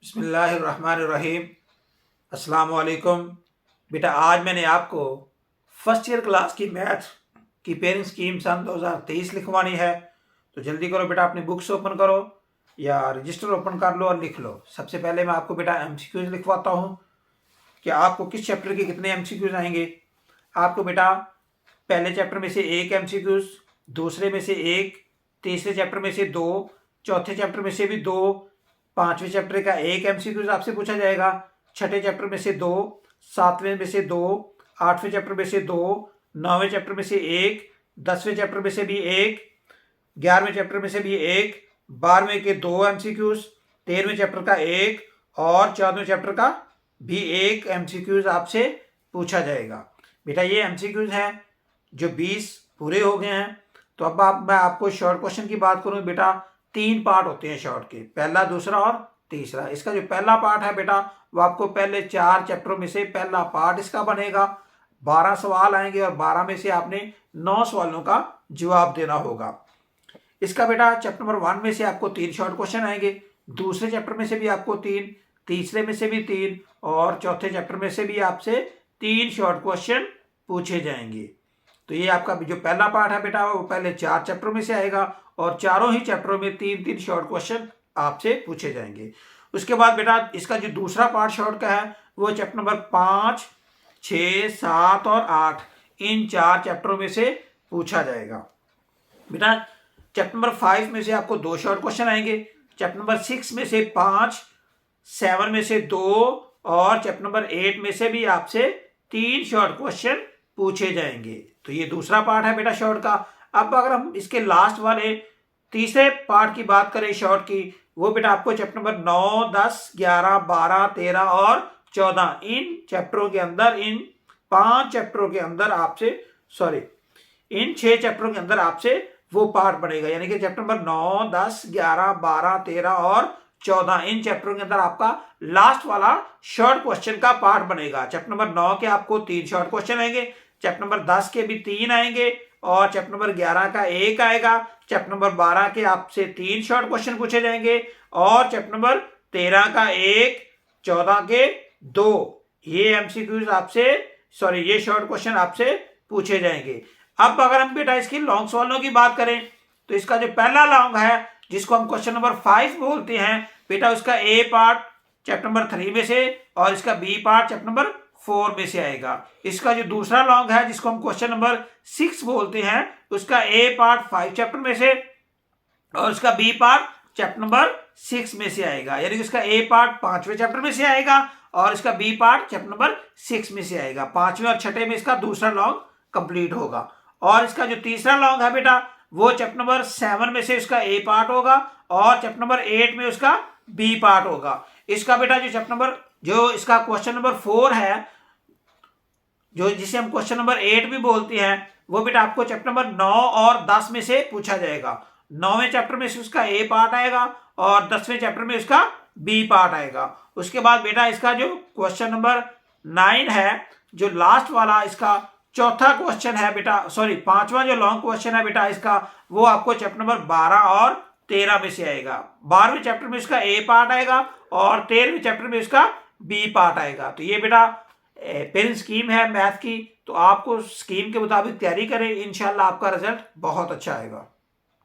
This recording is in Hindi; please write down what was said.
बिस्मिल्लाहिर्रहमानिर्रहीम। अस्सलाम वालेकुम। बेटा आज मैंने आपको फर्स्ट ईयर क्लास की मैथ की पेयरिंग स्कीम सन 2023 लिखवानी है। तो जल्दी करो बेटा, अपनी बुक्स ओपन करो या रजिस्टर ओपन कर लो और लिख लो। सबसे पहले मैं आपको बेटा एमसीक्यूज लिखवाता हूँ कि आपको किस चैप्टर के कितने एमसीक्यूज आएंगे। आपको बेटा पहले चैप्टर में से एक एमसीक्यूज, दूसरे में से एक, तीसरे चैप्टर में से दो, चौथे चैप्टर में से भी दो, पांचवें चैप्टर का एक एमसीक्यूज आपसे पूछा जाएगा, छठे चैप्टर में से दो, सातवें में से दो, आठवें चैप्टर में से दो, नौवें चैप्टर में से एक, 10वें चैप्टर में से भी एक, 11वें चैप्टर में से भी एक, 12वें के दो एमसीक्यूज, 13वें चैप्टर का एक और 14वें चैप्टर का भी एक एमसीक्यूज आपसे पूछा जाएगा। बेटा ये एमसीक्यूज हैं जो 20 पूरे हो गए हैं। तो अब मैं आपको शॉर्ट क्वेश्चन की बात करूं बेटा, 3 पार्ट होते हैं शॉर्ट के, पहला, दूसरा और तीसरा। इसका जो पहला पार्ट है बेटा वो आपको पहले 4 चैप्टरों में से पहला पार्ट इसका बनेगा। 12 सवाल आएंगे और 12 में से आपने 9 सवालों का जवाब देना होगा। इसका बेटा चैप्टर नंबर 1 में से आपको 3 शॉर्ट क्वेश्चन आएंगे, दूसरे चैप्टर में से भी आपको 3, तीसरे में से भी 3 और चौथे चैप्टर में से भी आपसे 3 शॉर्ट क्वेश्चन पूछे जाएंगे। तो ये आपका जो पहला पार्ट है बेटा वो पहले 4 चैप्टरों में से आएगा और चारों ही चैप्टरों में 3-3 शॉर्ट क्वेश्चन आपसे पूछे जाएंगे। उसके बाद बेटा इसका जो दूसरा पार्ट शॉर्ट का है वो चैप्टर नंबर 5, 6, 7 और 8, इन 4 चैप्टरों में से पूछा जाएगा। बेटा चैप्टर नंबर 5 में से आपको 2 शॉर्ट क्वेश्चन आएंगे, चैप्टर नंबर 6 में से 5, 7 में से 2 और चैप्टर नंबर 8 में से भी आपसे 3 शॉर्ट क्वेश्चन पूछे जाएंगे। तो ये दूसरा पार्ट है बेटा शॉर्ट का। अब अगर हम इसके लास्ट वाले तीसरे पार्ट की बात करें शॉर्ट की, वो बेटा आपको चैप्टर नंबर 9, 10, 11, 12, 13 और 14, इन चैप्टरों के अंदर, इन 5 चैप्टरों के अंदर आपसे इन 6 चैप्टरों के अंदर आपसे वो पार्ट बनेगा। यानी कि चैप्टर नंबर 9, 10, 11, 12, 13 और 14, इन चैप्टरों के अंदर आपका लास्ट वाला शॉर्ट क्वेश्चन का पार्ट बनेगा। चैप्टर नंबर 9 के आपको 3 शॉर्ट क्वेश्चन आएंगे, चैप्टर नंबर 10 के भी 3 आएंगे और चैप्टर नंबर 11 का 1 आएगा। चैप्टर नंबर 12 के आपसे 3 शॉर्ट क्वेश्चन पूछे जाएंगे और चैप्टर नंबर 13 का 1, 14 के 2, ये एमसीक्यूज आपसे ये शॉर्ट क्वेश्चन आपसे पूछे जाएंगे। अब अगर हम बेटा इसकी लॉन्ग सवालों की बात करें तो इसका जो पहला लॉन्ग है जिसको हम क्वेश्चन नंबर 5 बोलते हैं बेटा, उसका ए पार्ट चैप्टर नंबर 3 में से और इसका बी पार्ट चैप्टर नंबर 4 में से आएगा। इसका जो दूसरा लॉन्ग है जिसको हम क्वेश्चन नंबर 6 बोलते हैं, उसका ए पार्ट 5 चैप्टर में से और उसका बी पार्ट चैप्टर नंबर 6 में से आएगा। यानी कि इसका ए पार्ट 5वें चैप्टर में से आएगा और इसका बी पार्ट चैप्टर नंबर 6 में से आएगा। 5वें और छठे में इसका दूसरा लॉन्ग कंप्लीट होगा। और इसका जो तीसरा लॉन्ग है बेटा वो चैप्टर नंबर 7 में से उसका ए पार्ट होगा और चैप्टर नंबर 8 में उसका बी पार्ट होगा। इसका बेटा जो इसका क्वेश्चन नंबर 4 है, जो जिसे हम क्वेश्चन नंबर 8 भी बोलते हैं, वो बेटा आपको चैप्टर नंबर 9 और 10 में से पूछा जाएगा। 9वें चैप्टर में से उसका ए पार्ट आएगा और 10वें चैप्टर में उसका बी पार्ट आएगा। उसके बाद बेटा इसका जो क्वेश्चन नंबर 9 है, जो लास्ट वाला इसका चौथा क्वेश्चन है बेटा, पांचवा जो लॉन्ग क्वेश्चन है बेटा इसका, वो आपको चैप्टर नंबर 12 और 13 में से आएगा। 12वें चैप्टर में इसका ए पार्ट आएगा और 13वें चैप्टर में इसका बी पार्ट आएगा। तो ये बेटा पेयरिंग स्कीम है मैथ की, तो आपको स्कीम के मुताबिक तैयारी करें, इंशाल्लाह आपका रिजल्ट बहुत अच्छा आएगा।